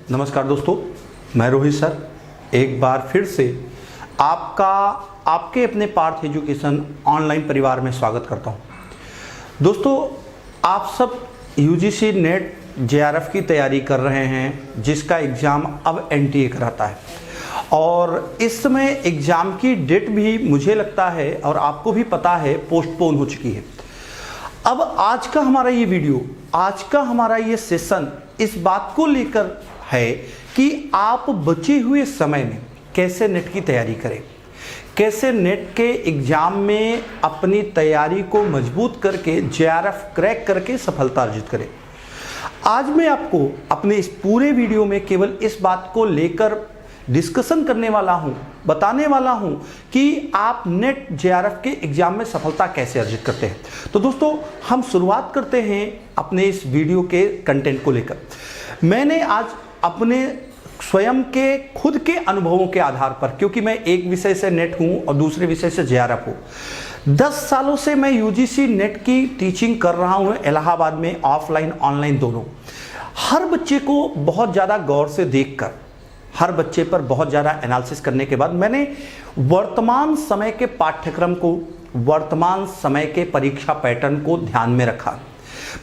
नमस्कार दोस्तों, मैं रोहित सर एक बार फिर से आपके अपने पार्थ एजुकेशन ऑनलाइन परिवार में स्वागत करता हूं। दोस्तों, आप सब यूजीसी नेट जेआरएफ की तैयारी कर रहे हैं, जिसका एग्ज़ाम अब एनटीए कराता है और इस समय एग्ज़ाम की डेट भी मुझे लगता है और आपको भी पता है पोस्टपोन हो चुकी है। अब आज का हमारा ये वीडियो, आज का हमारा ये सेशन इस बात को लेकर है कि आप बचे हुए समय में कैसे नेट की तैयारी करें, कैसे नेट के एग्जाम में अपनी तैयारी को मजबूत करके जेआरएफ क्रैक करके सफलता अर्जित करें। आज मैं आपको अपने इस पूरे वीडियो में केवल इस बात को लेकर डिस्कशन करने वाला हूं, बताने वाला हूं कि आप नेट जेआरएफ के एग्जाम में सफलता कैसे अर्जित करते हैं। तो दोस्तों, हम शुरुआत करते हैं अपने इस वीडियो के कंटेंट को लेकर। मैंने आज अपने स्वयं के खुद के अनुभवों के आधार पर, क्योंकि मैं एक विषय से नेट हूं और दूसरे विषय से जेआरएफ हूं, 10 सालों से मैं यूजीसी नेट की टीचिंग कर रहा हूं इलाहाबाद में, ऑफलाइन ऑनलाइन दोनों। हर बच्चे को बहुत ज़्यादा गौर से देखकर, हर बच्चे पर बहुत ज़्यादा एनालिसिस करने के बाद मैंने वर्तमान समय के पाठ्यक्रम को, वर्तमान समय के परीक्षा पैटर्न को ध्यान में रखा,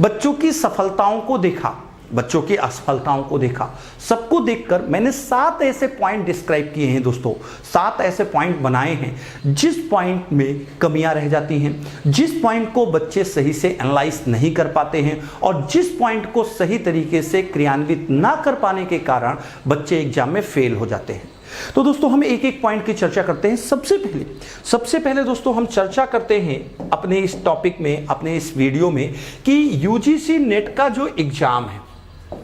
बच्चों की सफलताओं को देखा, बच्चों की असफलताओं को देखा। सबको देखकर मैंने 7 ऐसे पॉइंट डिस्क्राइब किए हैं दोस्तों, 7 ऐसे पॉइंट बनाए हैं जिस पॉइंट में कमियां रह जाती हैं, जिस पॉइंट को बच्चे सही से एनालाइज नहीं कर पाते हैं और जिस पॉइंट को सही तरीके से क्रियान्वित ना कर पाने के कारण बच्चे एग्जाम में फेल हो जाते हैं। तो दोस्तों, हम एक एक पॉइंट की चर्चा करते हैं। सबसे पहले दोस्तों हम चर्चा करते हैं अपने इस टॉपिक में, अपने इस वीडियो में, कि यूजीसी नेट का जो एग्जाम है,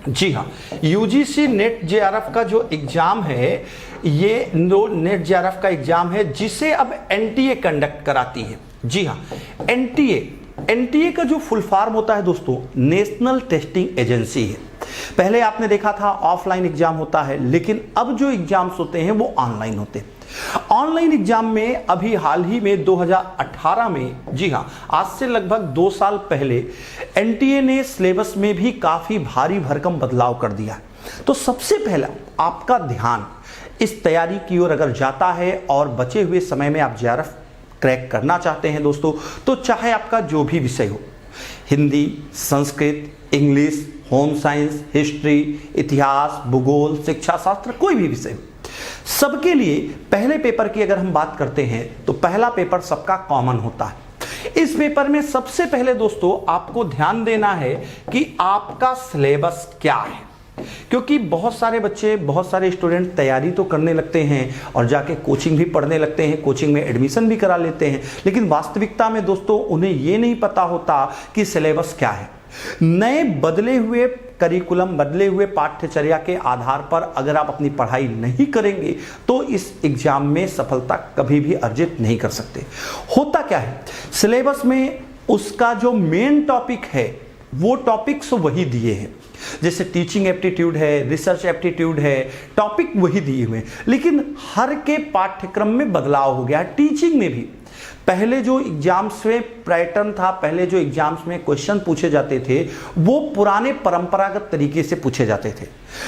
जी हाँ, यूजीसी नेट जेआरएफ का जो एग्जाम है, ये नेट जेआरएफ का एग्जाम है जिसे अब एनटीए कंडक्ट कराती है। जी हाँ, एनटीए का जो फुल फॉर्म होता है दोस्तों, नेशनल टेस्टिंग एजेंसी है। पहले आपने देखा था ऑफलाइन एग्जाम होता है, लेकिन अब जो एग्जाम्स होते हैं वो ऑनलाइन होते हैं। ऑनलाइन एग्जाम में अभी हाल ही में 2018 में, जी हाँ, आज से लगभग 2 साल पहले एनटीए ने सिलेबस में भी काफी भारी भरकम बदलाव कर दिया। तो सबसे पहला आपका ध्यान इस तैयारी की ओर अगर जाता है और बचे हुए समय में आप जेआरएफ क्रैक करना चाहते हैं दोस्तों, तो चाहे आपका जो भी विषय हो, Hindi, Sanskrit, English, home science, history, इतिहास, भूगोल, शिक्षा शास्त्र, कोई भी विषय हो, सबके लिए पहले पेपर की अगर हम बात करते हैं तो पहला पेपर सबका कॉमन होता है। इस पेपर में सबसे पहले दोस्तों आपको ध्यान देना है कि आपका सिलेबस क्या है, क्योंकि बहुत सारे बच्चे, बहुत सारे स्टूडेंट तैयारी तो करने लगते हैं और जाके कोचिंग भी पढ़ने लगते हैं, कोचिंग में एडमिशन भी करा लेते हैं, लेकिन वास्तविकता में दोस्तों उन्हें ये नहीं पता होता कि सिलेबस क्या है। नए बदले हुए करिकुलम, बदले हुए पाठ्यचर्या के आधार पर अगर आप अपनी पढ़ाई नहीं करेंगे तो इस एग्जाम में सफलता कभी भी अर्जित नहीं कर सकते। होता क्या है, सिलेबस में उसका जो मेन टॉपिक है वो टॉपिक्स वही दिए हैं, जैसे टीचिंग एप्टीट्यूड है, रिसर्च एप्टीट्यूड है, टॉपिक वही दिए हुए हैं, लेकिन हर के पाठ्यक्रम में बदलाव हो गया। टीचिंग में भी पहले जो एग्जाम्स में पैटर्न था, पहले जो एग्जाम्स में क्वेश्चन पूछे जाते थे वो पुराने परंपरागत तरीके से पूछे जाते थे,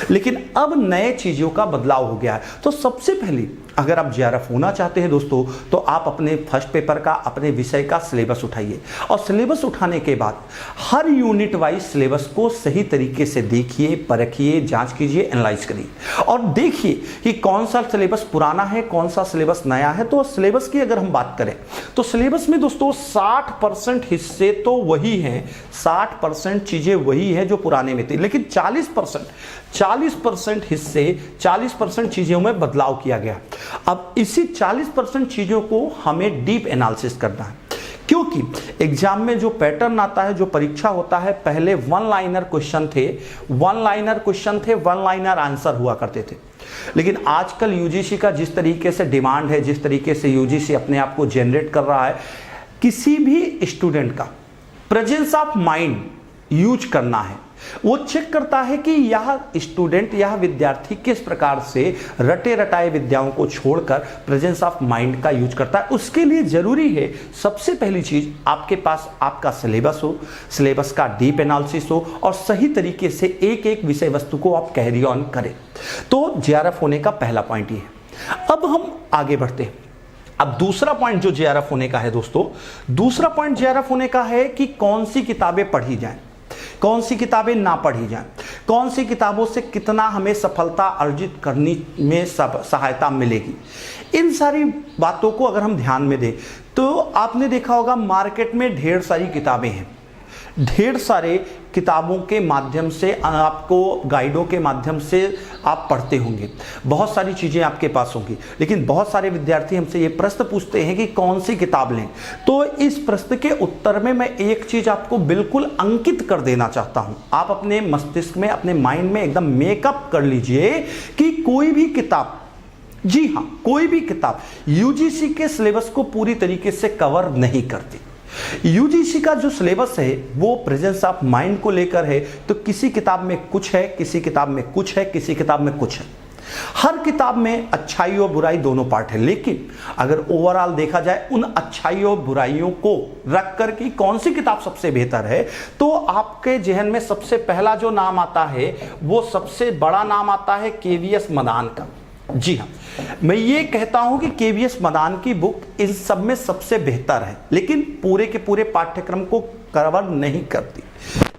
लेकिन अब नए चीजों का बदलाव हो गया है। तो सबसे पहले अगर आप जेआरएफ होना चाहते हैं दोस्तों, तो आप अपने फर्स्ट पेपर का, अपने विषय का सिलेबस उठाइए और सिलेबस उठाने के बाद हर यूनिट वाइज सिलेबस को सही तरीके से देखिए, परखिए, जांच कीजिए, एनालाइज करिए और देखिए कि कौन सा सिलेबस पुराना है, कौन सा सिलेबस नया है। तो सिलेबस की अगर हम बात करें तो सिलेबस में दोस्तों 60% हिस्से तो वही हैं, 60% चीजें वही है जो पुराने में थी, लेकिन 40% हिस्से, 40% चीजों में बदलाव किया गया। अब इसी 40% चीजों को हमें डीप एनालिसिस करना है, क्योंकि एग्जाम में जो पैटर्न आता है, जो परीक्षा होता है, पहले वन लाइनर क्वेश्चन थे, वन लाइनर आंसर हुआ करते थे, लेकिन आजकल यूजीसी का जिस तरीके से डिमांड है, जिस तरीके से यूजीसी अपने आप को जनरेट कर रहा है, किसी भी स्टूडेंट का प्रेजेंस ऑफ माइंड यूज करना है, वो चेक करता है कि यह स्टूडेंट, यह विद्यार्थी किस प्रकार से रटे रटाए विद्याओं को छोड़कर प्रेजेंस ऑफ माइंड का यूज करता है। उसके लिए जरूरी है सबसे पहली चीज आपके पास आपका सिलेबस हो, सिलेबस का डीप एनालिसिस हो और सही तरीके से एक एक विषय वस्तु को आप कैरी ऑन करें। तो जेआरएफ होने का पहला पॉइंट ये है। अब हम आगे बढ़ते हैं। अब दूसरा पॉइंट जो जेआरएफ होने का है दोस्तों, दूसरा पॉइंट जेआरएफ होने का है कि कौन सी किताबें पढ़ी जाएं, कौन सी किताबें ना पढ़ी जाएं, कौन सी किताबों से कितना हमें सफलता अर्जित करने में सहायता मिलेगी। इन सारी बातों को अगर हम ध्यान में दें तो आपने देखा होगा मार्केट में ढेर सारी किताबें हैं, ढेर सारे किताबों के माध्यम से आपको गाइडों के माध्यम से आप पढ़ते होंगे, बहुत सारी चीज़ें आपके पास होंगी। लेकिन बहुत सारे विद्यार्थी हमसे ये प्रश्न पूछते हैं कि कौन सी किताब लें। तो इस प्रश्न के उत्तर में मैं एक चीज़ आपको बिल्कुल अंकित कर देना चाहता हूँ। आप अपने मस्तिष्क में, अपने माइंड में एकदम मेकअप कर लीजिए कि कोई भी किताब, जी हाँ, कोई भी किताब यूजीसी के सिलेबस को पूरी तरीके से कवर नहीं करती। यूजीसी का जो सिलेबस है वो प्रेजेंस ऑफ माइंड को लेकर है, तो किसी किताब में कुछ है, किसी किताब में कुछ है, किसी किताब में कुछ है। हर किताब में अच्छाई और बुराई दोनों पार्ट है, लेकिन अगर ओवरऑल देखा जाए उन अच्छाई और बुराइयों को रख कर कि कौन सी किताब सबसे बेहतर है, तो आपके जहन में सबसे पहला जो नाम आता है वो सबसे बड़ा नाम आता है केवीएस मदान का। जी हाँ, मैं ये कहता हूं कि केवीएस मदान की बुक इन सब में सबसे बेहतर है, लेकिन पूरे के पूरे पाठ्यक्रम को कवर नहीं करती।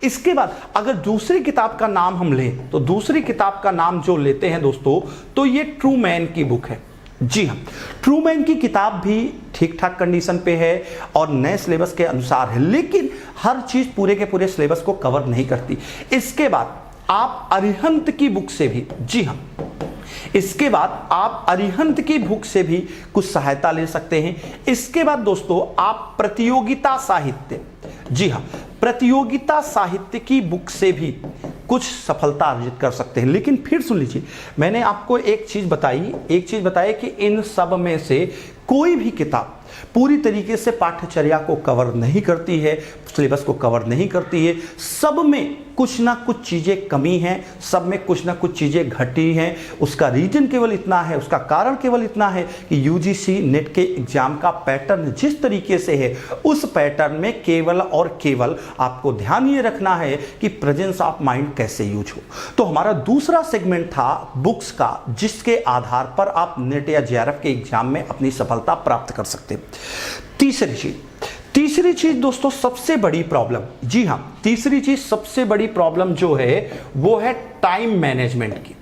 इसके बाद अगर दूसरी किताब का नाम हम लें तो दूसरी किताब का नाम जो लेते हैं दोस्तों, तो ये ट्रूमैन की बुक है। जी हाँ, ट्रूमैन की किताब भी ठीक ठाक कंडीशन पे है और नए सिलेबस के अनुसार है, लेकिन हर चीज पूरे के पूरे सिलेबस को कवर नहीं करती। इसके बाद आप अरिहंत की बुक से भी, जी हाँ, इसके बाद आप अरिहंत की बुक से भी कुछ सहायता ले सकते हैं। इसके बाद दोस्तों आप प्रतियोगिता साहित्य, जी हाँ, प्रतियोगिता साहित्य की बुक से भी कुछ सफलता अर्जित कर सकते हैं। लेकिन फिर सुन लीजिए, मैंने आपको एक चीज बताई कि इन सब में से कोई भी किताब पूरी तरीके से पाठ्यचर्या को कवर नहीं करती है, सिलेबस को कवर नहीं करती है। सब में कुछ ना कुछ चीज़ें कमी हैं, सब में कुछ ना कुछ चीज़ें घटी हैं। उसका रीजन केवल इतना है, उसका कारण केवल इतना है कि यूजीसी नेट के एग्जाम का पैटर्न जिस तरीके से है, उस पैटर्न में केवल और केवल आपको ध्यान ये रखना है कि प्रेजेंस ऑफ माइंड कैसे यूज हो। तो हमारा दूसरा सेगमेंट था बुक्स का, जिसके आधार पर आप नेट या जेआरएफ के एग्जाम में अपनी सफलता प्राप्त कर सकते हैं। तीसरी चीज दोस्तों सबसे बड़ी प्रॉब्लम, जी हां, तीसरी चीज सबसे बड़ी प्रॉब्लम जो है वो है टाइम मैनेजमेंट की।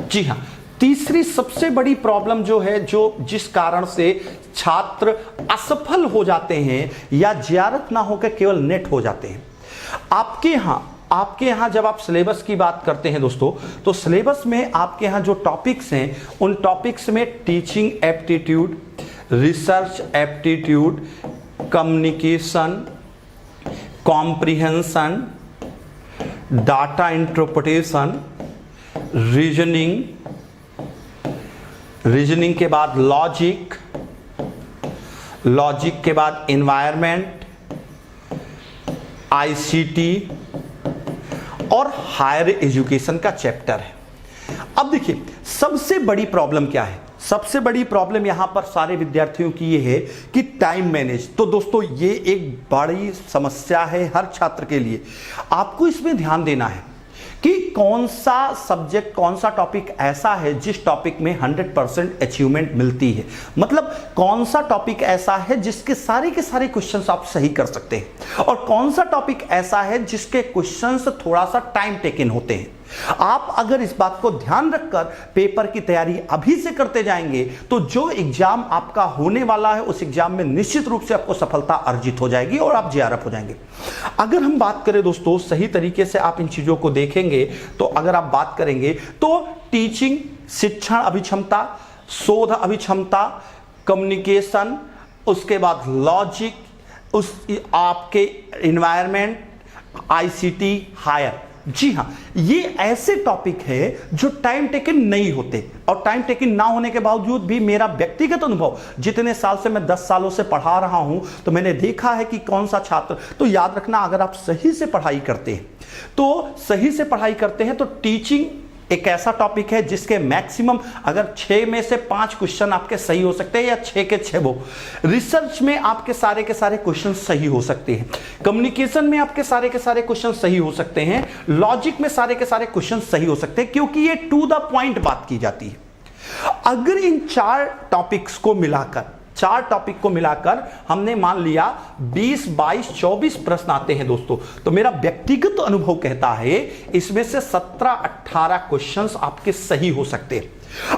जी हां, तीसरी सबसे बड़ी प्रॉब्लम जो है, जो जिस कारण से छात्र असफल हो जाते हैं या जेआरएफ ना होकर केवल नेट हो जाते हैं। आपके यहाँ जब आप सिलेबस की बात करते हैं दोस्तों, तो सिलेबस में आपके यहाँ जो टॉपिक्स हैं, उन टॉपिक्स में teaching aptitude, research aptitude, communication, comprehension, data interpretation, reasoning के बाद लॉजिक के बाद एनवायरनमेंट, आईसीटी और हायर एजुकेशन का चैप्टर है। अब देखिए सबसे बड़ी प्रॉब्लम क्या है, सबसे बड़ी प्रॉब्लम यहां पर सारे विद्यार्थियों की ये है कि टाइम मैनेज। तो दोस्तों ये एक बड़ी समस्या है हर छात्र के लिए। आपको इसमें ध्यान देना है कि कौन सा सब्जेक्ट, कौन सा टॉपिक ऐसा है जिस टॉपिक में 100% अचीवमेंट मिलती है। मतलब कौन सा टॉपिक ऐसा है जिसके सारे के सारे क्वेश्चंस आप सही कर सकते हैं, और कौन सा टॉपिक ऐसा है जिसके क्वेश्चंस थोड़ा सा टाइम टेकन होते हैं। आप अगर इस बात को ध्यान रखकर पेपर की तैयारी अभी से करते जाएंगे, तो जो एग्जाम आपका होने वाला है उस एग्जाम में निश्चित रूप से आपको सफलता अर्जित हो जाएगी और आप जेआरएफ हो जाएंगे। अगर हम बात करें दोस्तों, सही तरीके से आप इन चीजों को देखेंगे तो अगर आप बात करेंगे तो टीचिंग, शिक्षण अभिक्षमता, शोध अभिक्षमता, कम्युनिकेशन, उसके बाद लॉजिक, उस आपके एनवायरनमेंट, आईसीटी, हायर, जी हां, ये ऐसे टॉपिक है जो टाइम टेकन नहीं होते, और टाइम टेकन ना होने के बावजूद भी मेरा व्यक्तिगत अनुभव, जितने साल से मैं 10 सालों से पढ़ा रहा हूं, तो मैंने देखा है कि कौन सा छात्र, तो याद रखना अगर आप सही से पढ़ाई करते हैं तो टीचिंग एक ऐसा टॉपिक है जिसके मैक्सिमम अगर 6 में से 5 क्वेश्चन आपके सही हो सकते हैं, या 6 के 6 वो। रिसर्च में आपके सारे के सारे क्वेश्चन सही हो सकते हैं, कम्युनिकेशन में आपके सारे के सारे क्वेश्चन सही हो सकते हैं, लॉजिक में सारे के सारे क्वेश्चन सही हो सकते हैं, क्योंकि ये टू द पॉइंट बात की जाती है। अगर इन 4 टॉपिक को मिलाकर हमने मान लिया 20, 22, 24 प्रश्न आते हैं दोस्तों, तो मेरा व्यक्तिगत अनुभव कहता है इसमें से 17, 18 क्वेश्चंस आपके सही हो सकते हैं।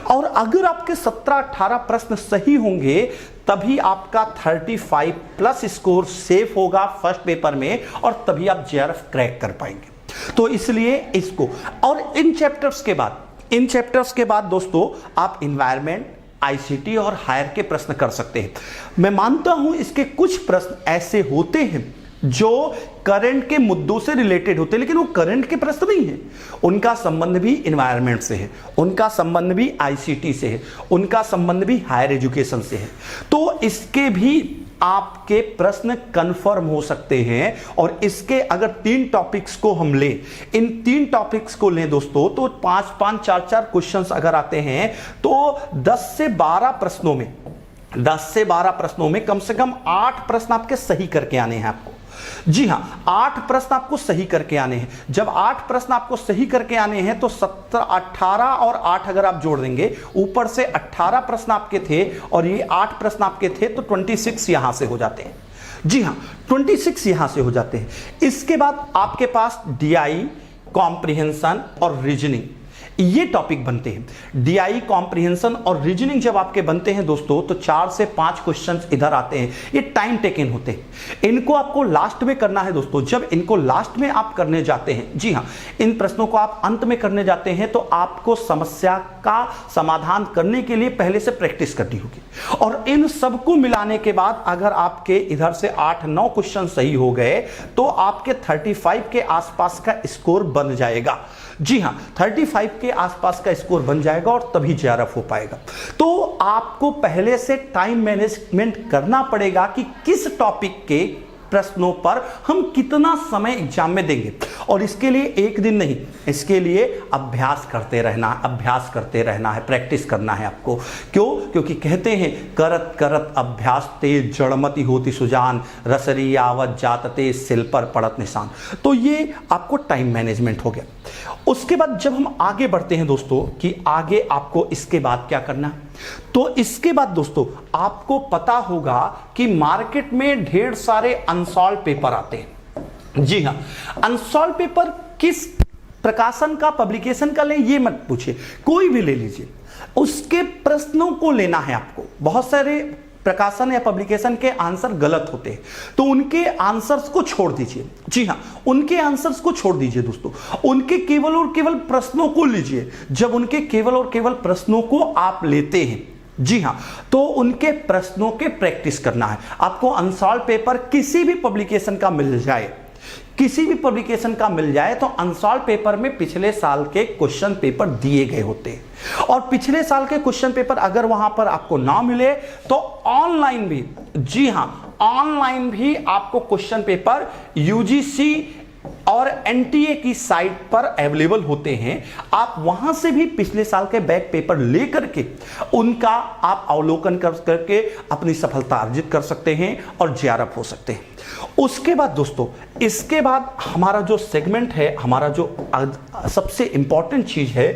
और अगर आपके 17, 18 प्रश्न सही होंगे तभी आपका 35 प्लस स्कोर सेफ होगा फर्स्ट पेपर में, और तभी आप जेआरएफ क्रैक कर पाएंगे। तो इसलिए इसको, और इन चैप्टर्स के बाद दोस्तों आप इन्वायरमेंट, आईसीटी और हायर के प्रश्न कर सकते हैं। मैं मानता हूं इसके कुछ प्रश्न ऐसे होते हैं जो करंट के मुद्दों से रिलेटेड होते हैं, लेकिन वो करंट के प्रश्न नहीं है, उनका संबंध भी इन्वायरमेंट से है, उनका संबंध भी आईसीटी से है, उनका संबंध भी हायर एजुकेशन से है। तो इसके भी आपके प्रश्न कंफर्म हो सकते हैं। और इसके अगर 3 टॉपिक्स को हम लें, इन 3 टॉपिक्स को लें दोस्तों, तो 5-5, 4-4 क्वेश्चंस अगर आते हैं तो 10 से 12 प्रश्नों में कम से कम 8 प्रश्न आपके सही करके आने हैं आपको। जी हां, 8 प्रश्न आपको सही करके आने हैं। जब 8 प्रश्न आपको सही करके आने हैं तो 17, 18 और 8 अगर आप जोड़ देंगे, ऊपर से 18 प्रश्न आपके थे और ये 8 प्रश्न आपके थे, तो 26 यहां से हो जाते हैं। जी हां, 26 यहां से हो जाते हैं। इसके बाद आपके पास डीआई, कॉम्प्रिहेंशन और रीजनिंग, ये टॉपिक बनते हैं। डीआई, कॉम्प्रिहेंशन और रीजनिंग जब आपके बनते हैं दोस्तों, तो 4 से 5 क्वेश्चंस इधर आते हैं। ये टाइम टेकन होते हैं, इनको आपको लास्ट में करना है दोस्तों। जब इनको लास्ट में आप करने जाते हैं, जी हाँ, इन प्रश्नों को आप अंत में करने जाते हैं, तो आपको समस्या का समाधान करने के लिए पहले से प्रैक्टिस करनी होगी। और इन सबको मिलाने के बाद अगर आपके इधर से 8-9 क्वेश्चन सही हो गए, तो आपके 35 के आसपास का स्कोर बन जाएगा। जी हां, 35 के आसपास का स्कोर बन जाएगा और तभी जेआरएफ हो पाएगा। तो आपको पहले से टाइम मैनेजमेंट करना पड़ेगा कि किस टॉपिक के प्रश्नों पर हम कितना समय एग्जाम में देंगे, और इसके लिए एक दिन नहीं, इसके लिए अभ्यास करते रहना है, प्रैक्टिस करना है आपको। क्यों? क्योंकि कहते हैं करत करत अभ्यास ते जड़मति होती सुजान, रसरी आवत जातते सिल पर पड़त निशान। तो ये आपको टाइम मैनेजमेंट हो गया। उसके बाद जब हम आगे बढ़ते हैं दोस्तों, कि आगे आपको इसके बाद क्या करना है, तो इसके बाद दोस्तों आपको पता होगा कि मार्केट में ढेर सारे अनसॉल्व पेपर आते हैं। जी हां, अनसॉल्व पेपर किस प्रकाशन का, पब्लिकेशन का लें ये मत पूछिए, कोई भी ले लीजिए, उसके प्रश्नों को लेना है आपको। बहुत सारे प्रकाशन या पब्लिकेशन के आंसर गलत होते हैं, तो उनके आंसर्स को छोड़ दीजिए। जी हां, उनके आंसर्स को छोड़ दीजिए दोस्तों, उनके केवल और केवल प्रश्नों को लीजिए। जब उनके केवल और केवल प्रश्नों को आप लेते हैं, जी हां, तो उनके प्रश्नों के प्रैक्टिस करना है आपको। अनसॉल्व पेपर किसी भी पब्लिकेशन का मिल जाए, तो अनसॉल्व पेपर में पिछले साल के क्वेश्चन पेपर दिए गए होते हैं, और पिछले साल के क्वेश्चन पेपर अगर वहां पर आपको ना मिले तो ऑनलाइन भी, जी हां, ऑनलाइन भी आपको क्वेश्चन पेपर यूजीसी और एनटीए की साइट पर अवेलेबल होते हैं। आप वहां से भी पिछले साल के बैक पेपर लेकर के उनका आप अवलोकन करके अपनी सफलता अर्जित कर सकते हैं और जेआरएफ हो सकते हैं। उसके बाद दोस्तों, इसके बाद हमारा जो सेगमेंट है, हमारा जो सबसे इंपॉर्टेंट चीज है,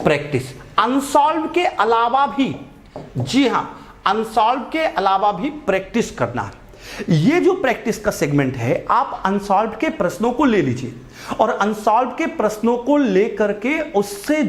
प्रैक्टिस। अनसॉल्व के अलावा भी, जी हां, अनसॉल्व के अलावा भी प्रैक्टिस करना है। ये जो प्रैक्टिस का सेगमेंट है, आप अनसॉल्व के प्रश्नों को ले लीजिए और अनसॉल्व के प्रश्नों को लेकर के उससे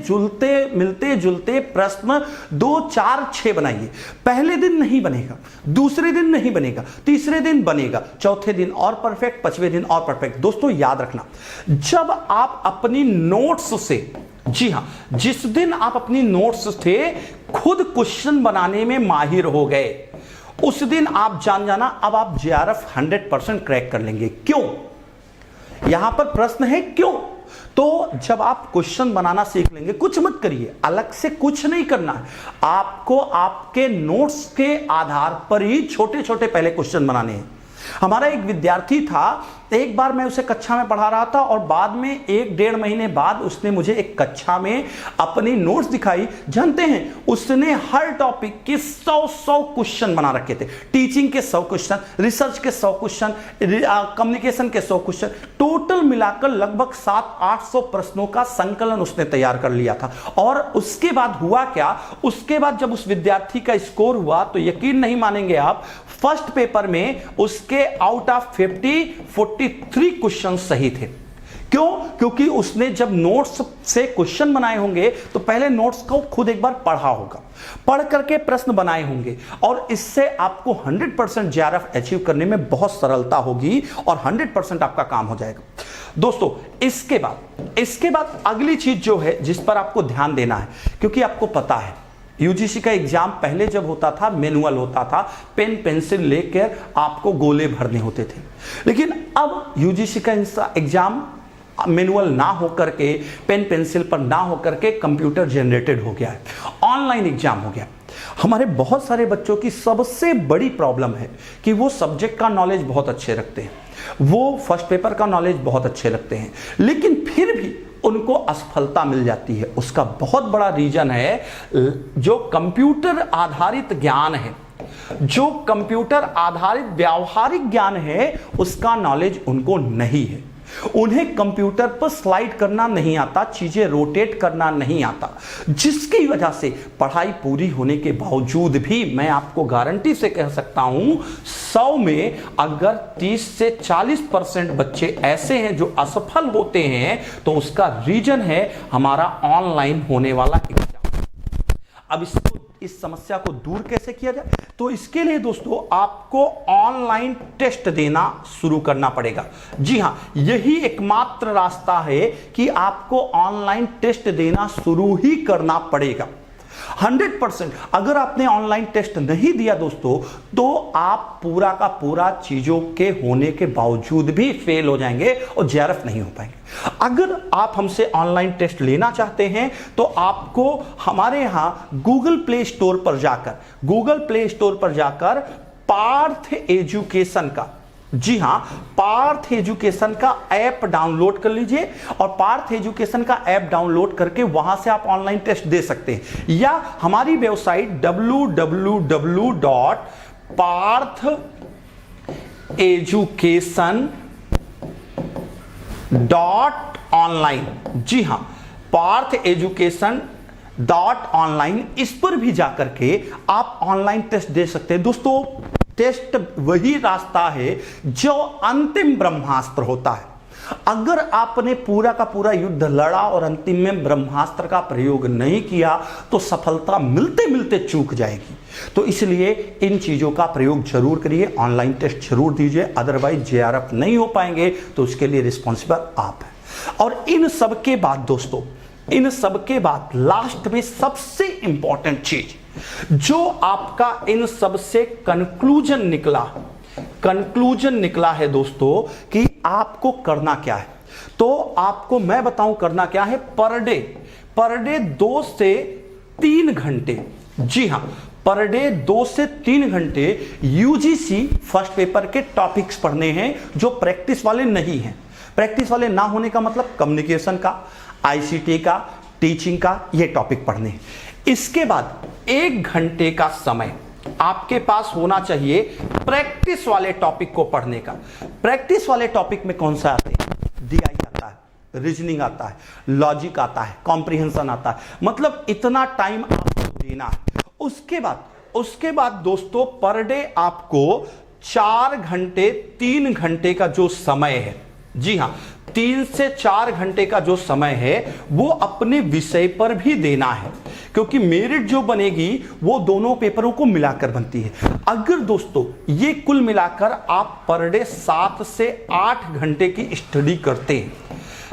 मिलते जुलते प्रश्न 2, 4, 6 बनाइए। पहले दिन नहीं बनेगा, दूसरे दिन नहीं बनेगा, तीसरे दिन बनेगा, चौथे दिन और परफेक्ट, 5वें दिन और परफेक्ट। दोस्तों याद रखना, जब आप अपनी नोट्स से, जी हां, जिस दिन आप अपनी नोट्स थे खुद क्वेश्चन बनाने में माहिर हो गए, उस दिन आप जान जाना अब आप जेआरएफ 100% क्रैक कर लेंगे। क्यों? यहां पर प्रश्न है क्यों? तो जब आप क्वेश्चन बनाना सीख लेंगे, कुछ मत करिए, अलग से कुछ नहीं करना है, आपको आपके नोट्स के आधार पर ही छोटे छोटे पहले क्वेश्चन बनाने हैं। हमारा एक विद्यार्थी था, एक बार मैं उसे कक्षा में पढ़ा रहा था और बाद में 1-1.5 महीने बाद उसने मुझे एक कक्षा में अपनी नोट्स दिखाई। जानते हैं, उसने हर टॉपिक के 100 क्वेश्चन बना रखे थे। टीचिंग के 100 क्वेश्चन, रिसर्च के 100 क्वेश्चन, कम्युनिकेशन के 100 क्वेश्चन, टोटल मिलाकर लगभग 700-800 प्रश्नों का संकलन उसने तैयार कर लिया था। और उसके बाद हुआ क्या, उसके बाद जब उस विद्यार्थी का स्कोर हुआ तो यकीन नहीं मानेंगे आप, फर्स्ट पेपर में उसके आउट ऑफ 43 क्वेश्चन सही थे। क्यों? क्योंकि उसने जब नोट्स से क्वेश्चन बनाए होंगे तो पहले नोट्स को खुद एक बार पढ़ा होगा, पढ़ करके प्रश्न बनाए होंगे, और इससे आपको 100% जेआरएफ अचीव करने में बहुत सरलता होगी और 100% आपका काम हो जाएगा। दोस्तों, इसके बाद अगली चीज जो है जिस पर आपको ध्यान देना है, क्योंकि आपको पता है यूजीसी का एग्जाम पहले जब होता था मैनुअल होता था, पेन पेंसिल लेकर आपको गोले भरने होते थे, लेकिन अब यूजीसी का एग्जाम मैनुअल ना होकर के, पेन पेंसिल पर ना होकर के कंप्यूटर जनरेटेड हो गया है, ऑनलाइन एग्जाम हो गया। हमारे बहुत सारे बच्चों की सबसे बड़ी प्रॉब्लम है कि वो सब्जेक्ट का नॉलेज बहुत अच्छे रखते हैं, वो फर्स्ट पेपर का नॉलेज बहुत अच्छे रखते हैं, लेकिन फिर भी उनको असफलता मिल जाती है। उसका बहुत बड़ा रीजन है जो कंप्यूटर आधारित ज्ञान है, जो कंप्यूटर आधारित व्यावहारिक ज्ञान है, उसका नॉलेज उनको नहीं है। उन्हें कंप्यूटर पर स्लाइड करना नहीं आता, चीजें रोटेट करना नहीं आता, जिसकी वजह से पढ़ाई पूरी होने के बावजूद भी मैं आपको गारंटी से कह सकता हूं 100 में अगर 30 से 40% बच्चे ऐसे हैं जो असफल होते हैं, तो उसका रीजन है हमारा ऑनलाइन होने वाला एग्जाम। अब इस समस्या को दूर कैसे किया जाए? तो इसके लिए दोस्तों आपको ऑनलाइन टेस्ट देना शुरू करना पड़ेगा। जी हां, यही एकमात्र रास्ता है कि आपको ऑनलाइन टेस्ट देना शुरू ही करना पड़ेगा। 100% अगर आपने ऑनलाइन टेस्ट नहीं दिया दोस्तों, तो आप पूरा का पूरा चीजों के होने के बावजूद भी फेल हो जाएंगे और जेआरएफ नहीं हो पाएंगे। अगर आप हमसे ऑनलाइन टेस्ट लेना चाहते हैं तो आपको हमारे यहां गूगल प्ले स्टोर पर जाकर पार्थ एजुकेशन का, जी हां, पार्थ एजुकेशन का ऐप डाउनलोड कर लीजिए, और पार्थ एजुकेशन का ऐप डाउनलोड करके वहां से आप ऑनलाइन टेस्ट दे सकते हैं, या हमारी वेबसाइट www.partheducation.online, जी हां, partheducation.online, इस पर भी जाकर के आप ऑनलाइन टेस्ट दे सकते हैं। दोस्तों, टेस्ट वही रास्ता है जो अंतिम ब्रह्मास्त्र होता है। अगर आपने पूरा का पूरा युद्ध लड़ा और अंतिम में ब्रह्मास्त्र का प्रयोग नहीं किया तो सफलता मिलते मिलते चूक जाएगी। तो इसलिए इन चीजों का प्रयोग जरूर करिए, ऑनलाइन टेस्ट जरूर दीजिए, अदरवाइज जेआरएफ नहीं हो पाएंगे तो उसके लिए रिस्पॉन्सिबल आप हैं। और इन सब के बाद दोस्तों, इन सब के बाद लास्ट में सबसे इंपॉर्टेंट चीज जो आपका इन सब से कंक्लूजन निकला है दोस्तों, कि आपको करना क्या है। तो आपको मैं बताऊं करना क्या है। पर डे 2 से 3 घंटे, जी हां, पर डे 2 से 3 घंटे यूजीसी फर्स्ट पेपर के टॉपिक्स पढ़ने हैं जो प्रैक्टिस वाले नहीं हैं। प्रैक्टिस वाले ना होने का मतलब कम्युनिकेशन का, आईसीटी का, टीचिंग का, ये टॉपिक पढ़ने हैं। इसके बाद 1 घंटे का समय आपके पास होना चाहिए प्रैक्टिस वाले टॉपिक को पढ़ने का। प्रैक्टिस वाले टॉपिक में कौन सा आते हैं? डीआई आता है, रीजनिंग आता है, लॉजिक आता है, कॉम्प्रिहेंशन आता है, मतलब इतना टाइम आपको देना है। उसके बाद दोस्तों पर डे आपको 4 घंटे 3 घंटे का जो समय है, जी हां, 3 से 4 घंटे का जो समय है वो अपने विषय पर भी देना है, क्योंकि मेरिट जो बनेगी वो दोनों पेपरों को मिलाकर बनती है। अगर दोस्तों ये कुल मिलाकर आप पर डे 7 से 8 घंटे की स्टडी करते हैं,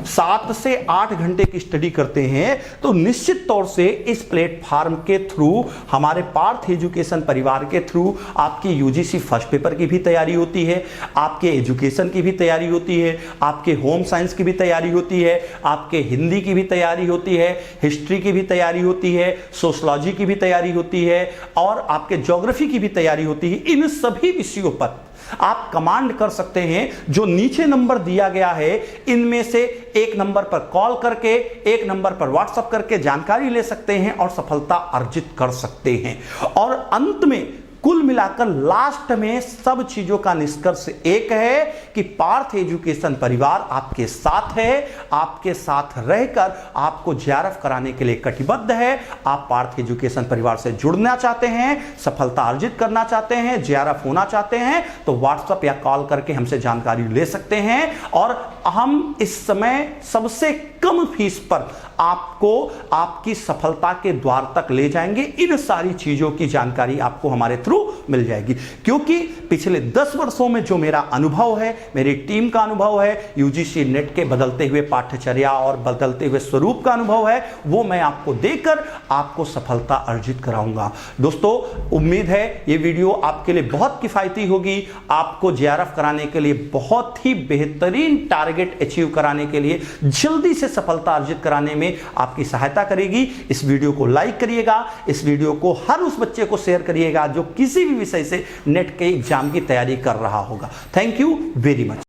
7 से 8 घंटे की स्टडी करते हैं, तो निश्चित तौर से इस प्लेटफॉर्म के थ्रू, हमारे पार्थ एजुकेशन परिवार के थ्रू आपकी यूजीसी फर्स्ट पेपर की भी तैयारी होती है, आपके एजुकेशन की भी तैयारी होती है, आपके होम साइंस की भी तैयारी होती है, आपके हिंदी की भी तैयारी होती है, हिस्ट्री की भी तैयारी होती है, सोशलॉजी की भी तैयारी होती है और आपके ज्योग्राफी की भी तैयारी होती है। इन सभी विषयों पर आप कमांड कर सकते हैं। जो नीचे नंबर दिया गया है, इनमें से एक नंबर पर कॉल करके, एक नंबर पर व्हाट्सएप करके जानकारी ले सकते हैं और सफलता अर्जित कर सकते हैं। और अंत में कुल मिलाकर लास्ट में सब चीजों का निष्कर्ष एक है कि पार्थ एजुकेशन परिवार आपके साथ है, आपके साथ रहकर आपको जेआरएफ कराने के लिए कटिबद्ध है। आप पार्थ एजुकेशन परिवार से जुड़ना चाहते हैं, सफलता अर्जित करना चाहते हैं, जेआरएफ होना चाहते हैं, तो व्हाट्सएप या कॉल करके हमसे जानकारी ले सकते हैं। और हम इस समय सबसे कम फीस पर आपको आपकी सफलता के द्वार तक ले जाएंगे। इन सारी चीजों की जानकारी आपको हमारे थ्रू मिल जाएगी, क्योंकि पिछले 10 वर्षों में जो मेरा अनुभव है, मेरी टीम का अनुभव है, यूजीसी नेट के बदलते हुए पाठ्यचर्या और बदलते हुए स्वरूप का अनुभव है, वो मैं आपको देकर आपको सफलता अर्जित कराऊंगा। दोस्तों, उम्मीद है ये वीडियो आपके लिए बहुत किफायती होगी, आपको जेआरएफ कराने के लिए, बहुत ही बेहतरीन टारगेट अचीव कराने के लिए, जल्दी से सफलता अर्जित कराने में आपकी सहायता करेगी। इस वीडियो को लाइक करिएगा, इस वीडियो को हर उस बच्चे को शेयर करिएगा जो किसी भी विषय से नेट के एग्जाम की तैयारी कर रहा होगा। Thank you very much.